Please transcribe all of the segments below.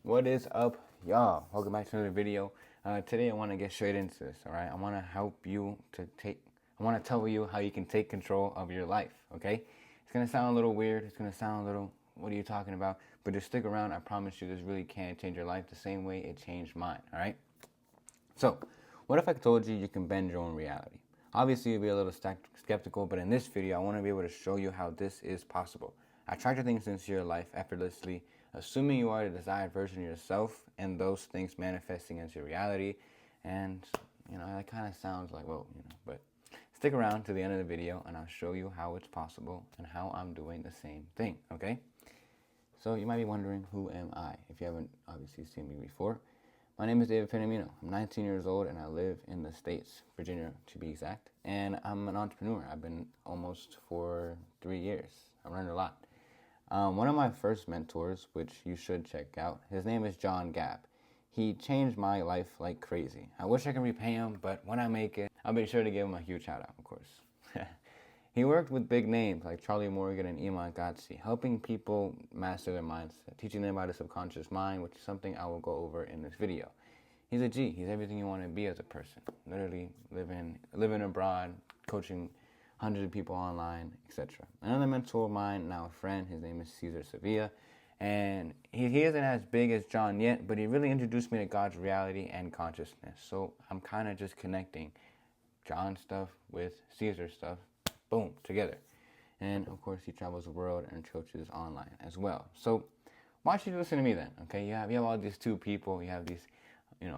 What is up, y'all? Welcome back to another video. Today I want to get straight into this, all right? I want to I want to tell you how you can take control of your life, okay? It's going to sound a little weird. It's going to sound a little, what are you talking about? But just stick around. I promise you this really can change your life the same way it changed mine, all right? So, what if I told you you can bend your own reality? Obviously, you'll be a little skeptical, but in this video, I want to be able to show you how this is possible. Attract things into your life effortlessly, assuming you are the desired version of yourself, and those things manifesting into reality. And, that kind of sounds like, but stick around to the end of the video, and I'll show you how it's possible and how I'm doing the same thing, okay? So, you might be wondering, who am I? If you haven't obviously seen me before. My name is David Penamino. I'm 19 years old and I live in the States, Virginia to be exact. And I'm an entrepreneur. I've been almost for 3 years. I've learned a lot. One of my first mentors, which you should check out, his name is John Gabb. He changed my life like crazy. I wish I could repay him, but when I make it, I'll be sure to give him a huge shout out, of course. He worked with big names like Charlie Morgan and Iman Gadzhi, helping people master their mindset, teaching them about the subconscious mind, which is something I will go over in this video. He's a G. He's everything you want to be as a person. Literally living abroad, coaching hundreds of people online, etc. Another mentor of mine, now a friend, his name is Cesar Sevilla. And he isn't as big as John yet, but he really introduced me to God's reality and consciousness. So I'm kind of just connecting John stuff with Caesar stuff. Boom, together. And of course, he travels the world and coaches online as well. So why should you listen to me then? Okay, you have all these two people. You have these,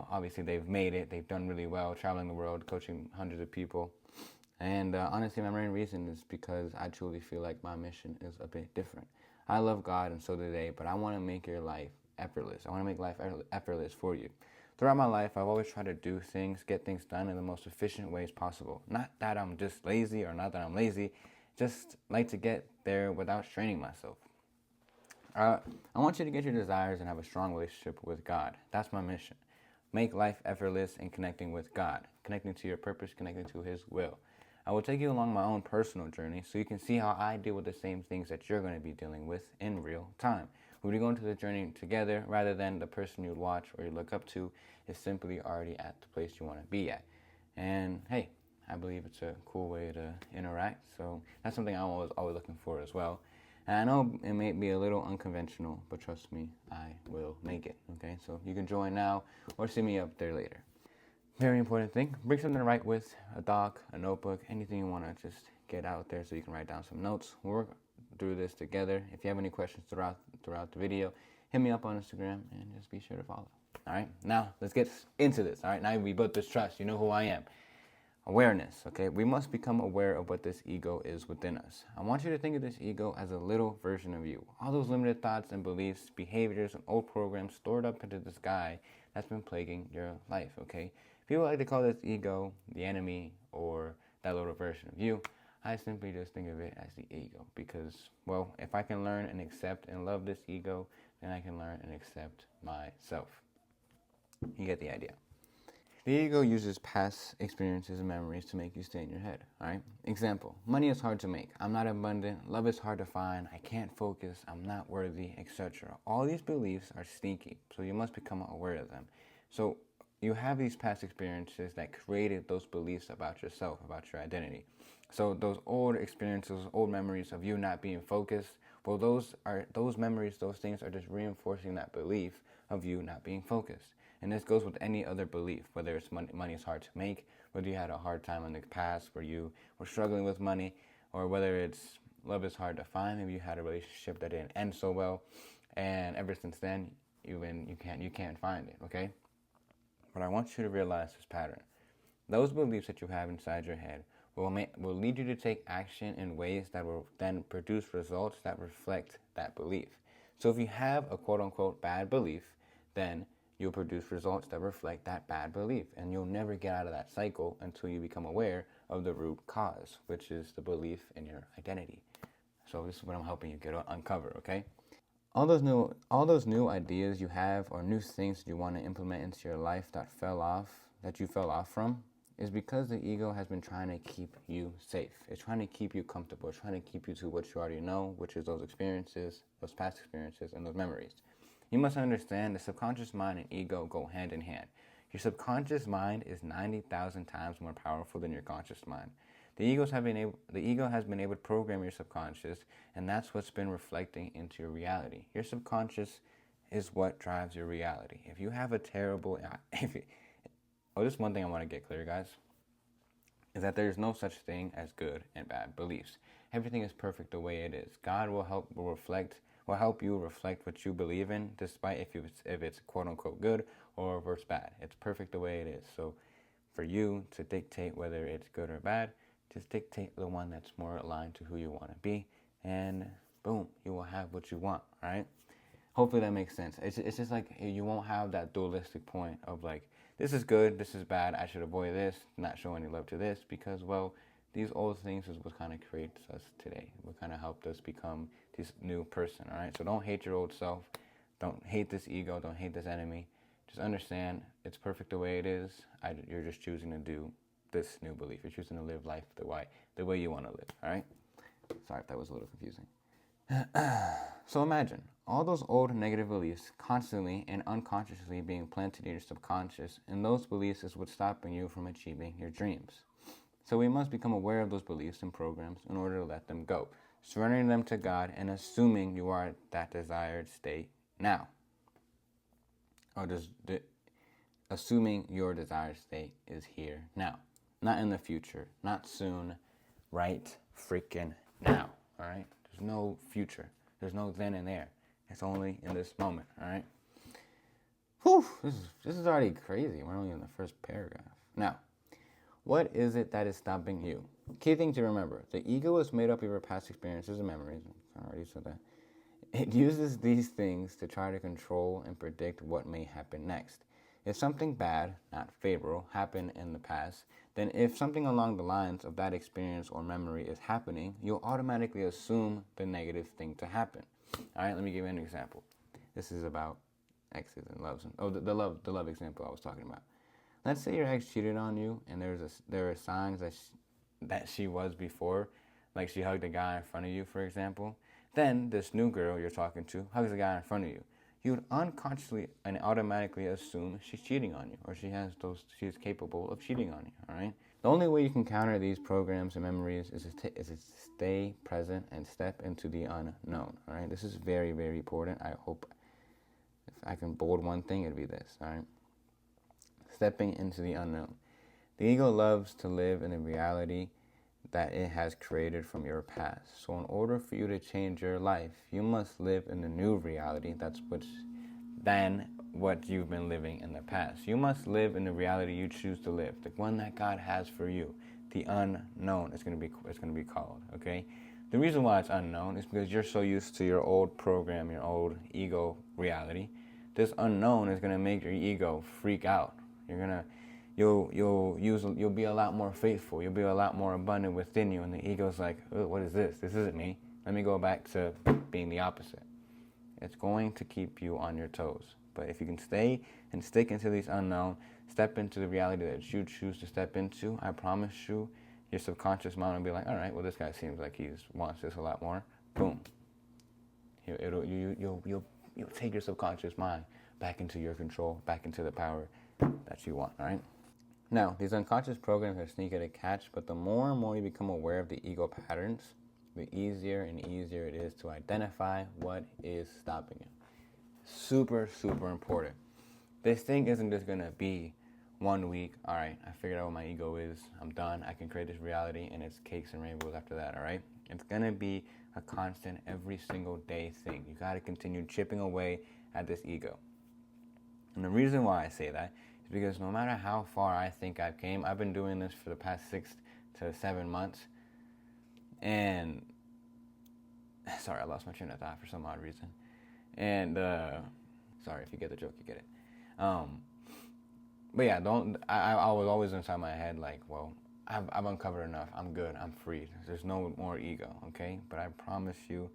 obviously they've made it. They've done really well, traveling the world, coaching hundreds of people. And honestly, my main reason is because I truly feel like my mission is a bit different. I love God, and so do they, but I want to make your life effortless. I want to make life effortless for you. Throughout my life, I've always tried to do things, get things done in the most efficient ways possible. Not that I'm just lazy or not that I'm lazy, just like to get there without straining myself. I want you to get your desires and have a strong relationship with God. That's my mission. Make life effortless in connecting with God, connecting to your purpose, connecting to His will. I will take you along my own personal journey so you can see how I deal with the same things that you're going to be dealing with in real time. We'll be going through the journey together rather than the person you'd watch or you look up to is simply already at the place you want to be at. And hey, I believe it's a cool way to interact, so that's something I'm always looking for as well. And I know it may be a little unconventional, but trust me, I will make it, okay? So you can join now or see me up there later. Very important thing, bring something to write with, a doc, a notebook, anything you want to just get out there so you can write down some notes. We'll work through this together. If you have any questions throughout the video, hit me up on Instagram and just be sure to follow. All right, now let's get into this. All right, now we built this trust. You know who I am. Awareness, okay? We must become aware of what this ego is within us. I want you to think of this ego as a little version of you. All those limited thoughts and beliefs, behaviors, and old programs stored up into this guy that's been plaguing your life, okay? People like to call this ego the enemy or that little version of you. I simply just think of it as the ego because, well, if I can learn and accept and love this ego, then I can learn and accept myself. You get the idea. The ego uses past experiences and memories to make you stay in your head, all right? Example, money is hard to make. I'm not abundant. Love is hard to find. I can't focus. I'm not worthy, etc. All these beliefs are sneaky, so you must become aware of them. So you have these past experiences that created those beliefs about yourself, about your identity. So those old experiences, old memories of you not being focused, well, those memories, those things are just reinforcing that belief of you not being focused. And this goes with any other belief, whether it's money is hard to make, whether you had a hard time in the past where you were struggling with money, or whether it's love is hard to find, maybe you had a relationship that didn't end so well, and ever since then, you can't find it, okay? But I want you to realize this pattern. Those beliefs that you have inside your head will lead you to take action in ways that will then produce results that reflect that belief. So if you have a quote-unquote bad belief, then you'll produce results that reflect that bad belief. And you'll never get out of that cycle until you become aware of the root cause, which is the belief in your identity. So this is what I'm helping you uncover, okay? All those new ideas you have or new things that you want to implement into your life that you fell off from, is because the ego has been trying to keep you safe. It's trying to keep you comfortable. It's trying to keep you to what you already know, which is those experiences, those past experiences, and those memories. You must understand the subconscious mind and ego go hand in hand. Your subconscious mind is 90,000 times more powerful than your conscious mind. The ego has been able to program your subconscious, and that's what's been reflecting into your reality. Your subconscious is what drives your reality. If you have a terrible, just one thing I want to get clear, guys, is that there is no such thing as good and bad beliefs. Everything is perfect the way it is. God will help you reflect what you believe in, despite if it's quote unquote good or if it's bad. It's perfect the way it is. So for you to dictate whether it's good or bad, just dictate the one that's more aligned to who you want to be, and boom, you will have what you want, right? Hopefully that makes sense. It's just like you won't have that dualistic point of like, this is good, this is bad, I should avoid this, not show any love to this, because, well, these old things is what kind of creates us today, what kind of helped us become this new person, all right? So don't hate your old self, don't hate this ego, don't hate this enemy. Just understand it's perfect the way it is. You're just choosing to do this new belief. You're choosing to live life the way you want to live, all right? Sorry if that was a little confusing. So imagine all those old negative beliefs constantly and unconsciously being planted in your subconscious, and those beliefs is what's stopping you from achieving your dreams. So we must become aware of those beliefs and programs in order to let them go, surrendering them to God and assuming you are at that desired state now. Or assuming your desired state is here now, not in the future, not soon, right freaking now, all right? There's no future. There's no then and there. It's only in this moment, all right? Whew, this is already crazy. We're only in the first paragraph. Now, what is it that is stopping you? Key thing to remember, the ego is made up of your past experiences and memories. I already said that. It uses these things to try to control and predict what may happen next. If something bad, not favorable, happened in the past, then if something along the lines of that experience or memory is happening, you'll automatically assume the negative thing to happen. All right, let me give you an example. This is about exes and loves. The love example I was talking about. Let's say your ex cheated on you, and there are signs that she was before, like she hugged a guy in front of you, for example. Then this new girl you're talking to hugs a guy in front of you. You would unconsciously and automatically assume she's cheating on you, or she's capable of cheating on you, all right? The only way you can counter these programs and memories is to stay present and step into the unknown, all right? This is very, very important. I hope if I can bold one thing, it'd be this, all right? Stepping into the unknown. The ego loves to live in a reality that it has created from your past. So in order for you to change your life, you must live in the new reality than what you've been living in the past. You must live in the reality you choose to live, the one that God has for you, the unknown. It's going to be called, okay? The reason why it's unknown is because you're so used to your old program, your old ego reality. This unknown is going to make your ego freak out. You'll be a lot more faithful. You'll be a lot more abundant within you. And the ego's like, oh, what is this? This isn't me. Let me go back to being the opposite. It's going to keep you on your toes. But if you can stay and stick into these unknown, step into the reality that you choose to step into, I promise you, your subconscious mind will be like, all right, well, this guy seems like he wants this a lot more. Boom. You'll take your subconscious mind back into your control, back into the power that you want, all right? Now, these unconscious programs are sneaky to catch, but the more and more you become aware of the ego patterns, the easier and easier it is to identify what is stopping you. Super, super important. This thing isn't just going to be 1 week, all right, I figured out what my ego is, I'm done, I can create this reality, and it's cakes and rainbows after that, all right? It's going to be a constant, every single day thing. You got to continue chipping away at this ego. And the reason why I say that is because no matter how far I think I've came, I've been doing this for the past 6 to 7 months. And, sorry, I lost my train of thought for some odd reason. And, sorry, if you get the joke, you get it. But yeah, I was always inside my head like, well, I've uncovered enough. I'm good. I'm freed. There's no more ego, okay? But I promise you,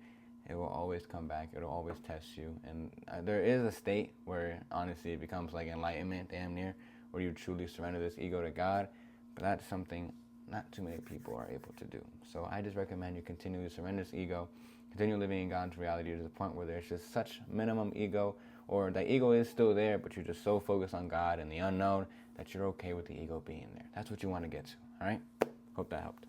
it will always come back. It'll always test you. And there is a state where, honestly, it becomes like enlightenment, damn near, where you truly surrender this ego to God. But that's something not too many people are able to do. So I just recommend you continue to surrender this ego, continue living in God's reality to the point where there's just such minimum ego or the ego is still there, but you're just so focused on God and the unknown that you're okay with the ego being there. That's what you want to get to, all right? Hope that helped.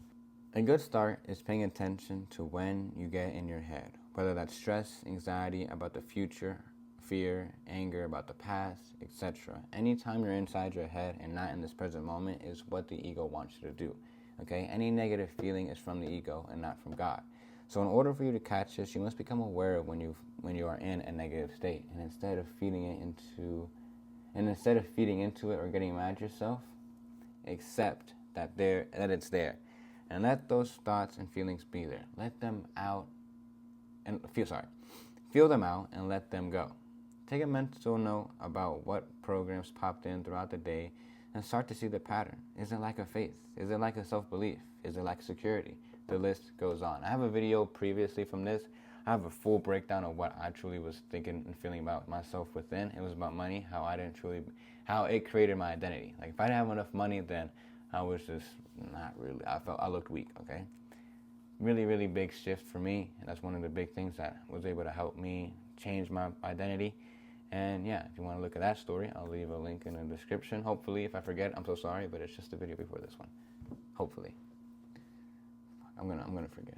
A good start is paying attention to when you get in your head, whether that's stress, anxiety about the future, fear, anger about the past, etc. Anytime you're inside your head and not in this present moment is what the ego wants you to do, okay? Any negative feeling is from the ego and not from God. So in order for you to catch this, you must become aware of when you are in a negative state, and instead of feeding into it or getting mad at yourself, accept that it's there, and let those thoughts and feelings be there. Let them out and feel them out and let them go. Take a mental note about what programs popped in throughout the day and start to see the pattern. Is it like a faith? Is it like a self-belief? Is it like security? The list goes on. I have a video previously from this. I have a full breakdown of what I truly was thinking and feeling about myself within. It was about money, how it created my identity. Like if I didn't have enough money, then I was just not really, I looked weak, okay? Really, really big shift for me. And that's one of the big things that was able to help me change my identity. And yeah, if you want to look at that story, I'll leave a link in the description. Hopefully, if I forget, I'm so sorry, but it's just a video before this one. Hopefully. I'm gonna forget.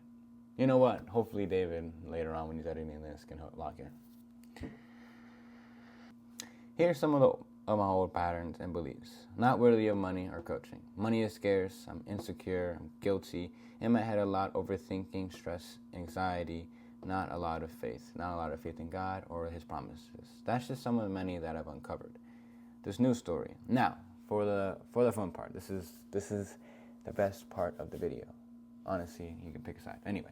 You know what? Hopefully David, later on when he's editing this, can lock in. Here's some of my old patterns and beliefs. Not worthy of money or coaching. Money is scarce. I'm insecure. I'm guilty. In my head a lot, overthinking, stress, anxiety. Not a lot of faith. Not a lot of faith in God or His promises. That's just some of the many that I've uncovered. This new story. Now, for the fun part. This is the best part of the video. Honestly, you can pick a side. Anyway,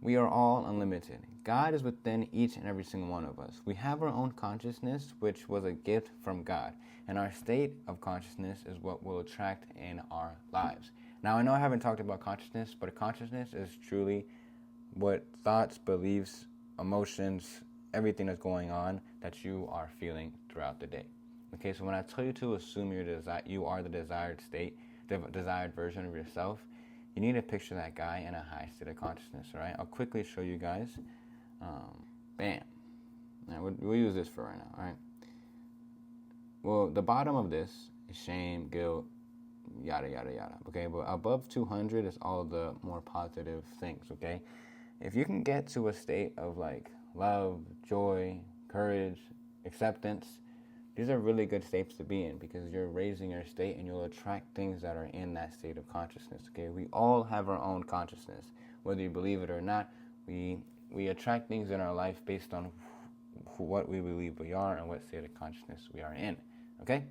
we are all unlimited. God is within each and every single one of us. We have our own consciousness, which was a gift from God. And our state of consciousness is what will attract in our lives. Now, I know I haven't talked about consciousness, but consciousness is truly what thoughts, beliefs, emotions, everything that's going on that you are feeling throughout the day. Okay, so when I tell you to assume you are the desired state, the desired version of yourself, you need to picture that guy in a high state of consciousness, all right? I'll quickly show you guys. Bam. Now, we'll use this for right now, all right? Well, the bottom of this is shame, guilt, yada, yada, yada, okay? But above 200 is all the more positive things, okay? If you can get to a state of, like, love, joy, courage, acceptance, these are really good states to be in because you're raising your state and you'll attract things that are in that state of consciousness, okay? We all have our own consciousness. Whether you believe it or not, we attract things in our life based on what we believe we are and what state of consciousness we are in, okay?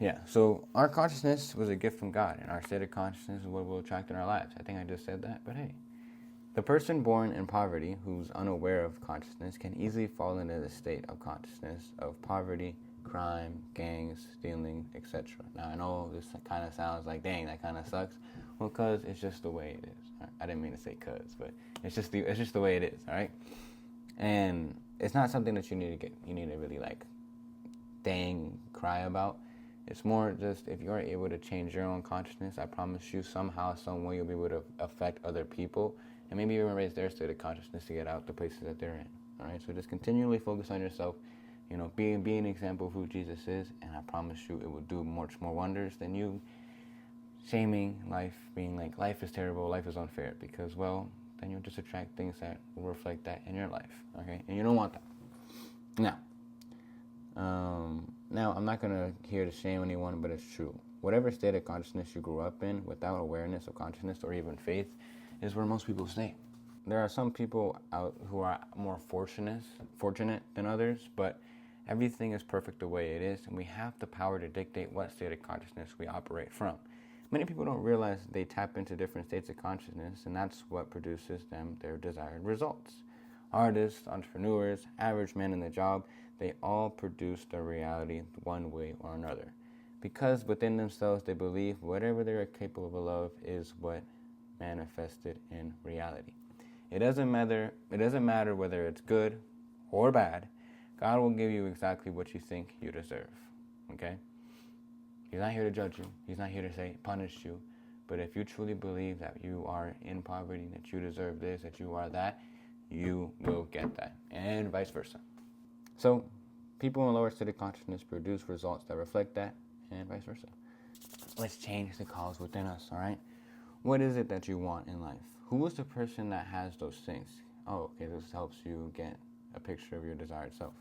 Yeah, so our consciousness was a gift from God, and our state of consciousness is what we'll attract in our lives. I think I just said that, but hey. The person born in poverty who's unaware of consciousness can easily fall into the state of consciousness of poverty, crime, gangs, stealing, etc. Now, I know this kind of sounds like, dang, that kind of sucks. Well, because it's just the way it is. Right? I didn't mean to say cuz, but it's just the way it is, all right? And it's not something that you need to really, like, dang, cry about. It's more just if you're able to change your own consciousness, I promise you somehow, some way you'll be able to affect other people and maybe even raise their state of consciousness to get out the places that they're in. All right, so just continually focus on yourself. You know, be an example of who Jesus is, and I promise you it will do much more wonders than you shaming life, being like, life is terrible, life is unfair, because, well, then you'll just attract things that will reflect that in your life, okay? And you don't want that. Now, I'm not going to here to shame anyone, but it's true. Whatever state of consciousness you grew up in, without awareness of consciousness or even faith, is where most people stay. There are some people out who are more fortunate than others, but everything is perfect the way it is, and we have the power to dictate what state of consciousness we operate from. Many people don't realize they tap into different states of consciousness, and that's what produces them their desired results. Artists, entrepreneurs, average men in the job, they all produce their reality one way or another. Because within themselves they believe whatever they are capable of is what manifested in reality. It doesn't matter whether it's good or bad. God will give you exactly what you think you deserve. Okay? He's not here to judge you. He's not here to punish you. But if you truly believe that you are in poverty, that you deserve this, that you are that, you will get that, and vice versa. So People in lower state of consciousness produce results that reflect that, and vice versa. Let's change the cause within us, all right? What is it that you want in life? Who is the person that has those things? Oh, okay, this helps you get a picture of your desired self.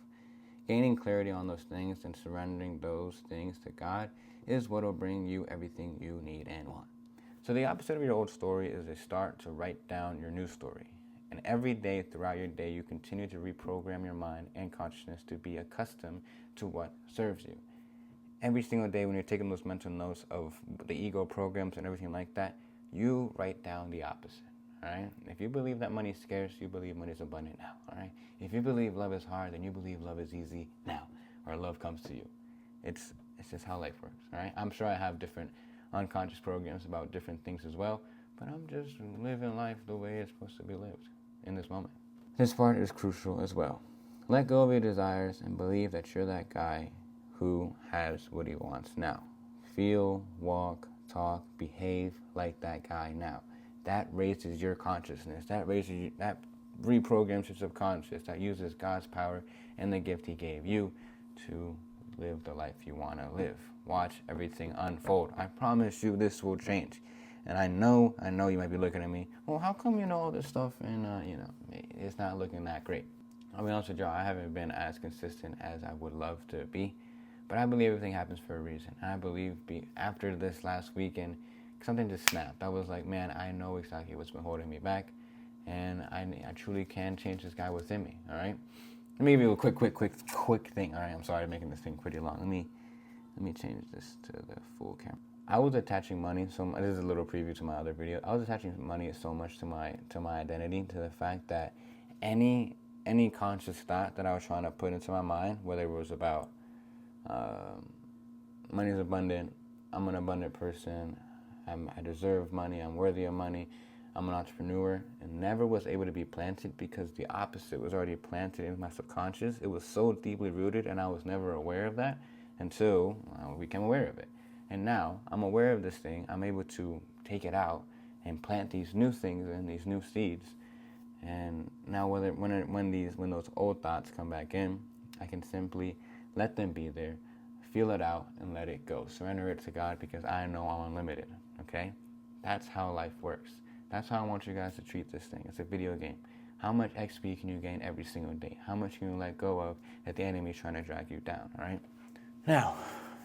Gaining clarity on those things and surrendering those things to God is what will bring you everything you need and want. So the opposite of your old story is a start to write down your new story. And every day throughout your day, you continue to reprogram your mind and consciousness to be accustomed to what serves you. Every single day when you're taking those mental notes of the ego programs and everything like that, you write down the opposite, all right? If you believe that money is scarce, you believe money is abundant now, all right? If you believe love is hard, then you believe love is easy now, or love comes to you. It's just how life works, all right? I'm sure I have different unconscious programs about different things as well, but I'm just living life the way it's supposed to be lived in this moment. This part is crucial as well. Let go of your desires and believe that you're that guy who has what he wants now. Feel, walk, talk, behave like that guy now. That raises your consciousness. That reprograms your subconscious. That uses God's power and the gift he gave you to live the life you want to live. Watch everything unfold. I promise you this will change. And I know you might be looking at me, well, how come you know all this stuff and, it's not looking that great? I'll be honest with y'all, I haven't been as consistent as I would love to be. But I believe everything happens for a reason. And I believe after this last weekend, something just snapped. I was like, man, I know exactly what's been holding me back. And I truly can change this guy within me, all right? Let me give you a quick thing, all right? I'm sorry I'm making this thing pretty long. Let me change this to the full camera. I was attaching money, so this is a little preview to my other video. I was attaching money so much to my identity, to the fact that any conscious thought that I was trying to put into my mind, whether it was about money is abundant, I'm an abundant person, I deserve money, I'm worthy of money, I'm an entrepreneur, and never was able to be planted because the opposite was already planted in my subconscious. It was so deeply rooted, and I was never aware of that until I became aware of it. And now I'm aware of this thing. I'm able to take it out and plant these new things and these new seeds. And now when those old thoughts come back in, I can simply let them be there, feel it out, and let it go. Surrender it to God because I know I'm unlimited, okay? That's how life works. That's how I want you guys to treat this thing. It's a video game. How much XP can you gain every single day? How much can you let go of that the enemy is trying to drag you down, all right? Now,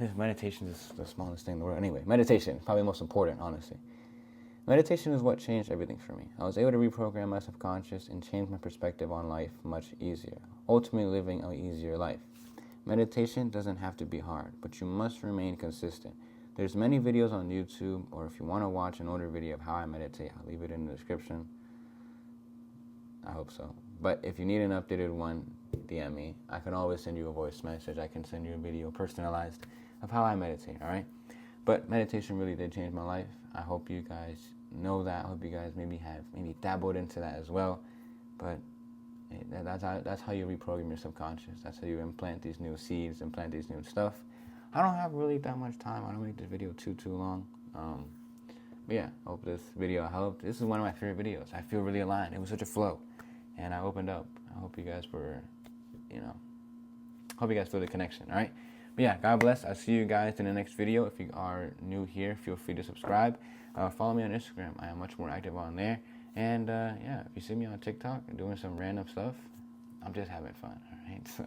this meditation is the smallest thing in the world. Anyway, meditation, probably the most important, honestly. Meditation is what changed everything for me. I was able to reprogram my subconscious and change my perspective on life much easier, ultimately living an easier life. Meditation doesn't have to be hard, but you must remain consistent. There's many videos on YouTube, or if you want to watch an older video of how I meditate, I'll leave it in the description. I hope so. But if you need an updated one, DM me. I can always send you a voice message. I can send you a video personalized of how I meditate, all right? But meditation really did change my life. I hope you guys know that. I hope you guys maybe dabbled into that as well. But that's how you reprogram your subconscious. That's how you implant these new seeds, implant these new stuff. I don't have really that much time. I don't make this video too long. But yeah, I hope this video helped. This is one of my favorite videos. I feel really aligned. It was such a flow. And I opened up. I hope you guys were, hope you guys feel the connection, all right? But yeah, God bless. I'll see you guys in the next video. If you are new here, feel free to subscribe. Follow me on Instagram. I am much more active on there. And yeah, if you see me on TikTok doing some random stuff, I'm just having fun, all right? So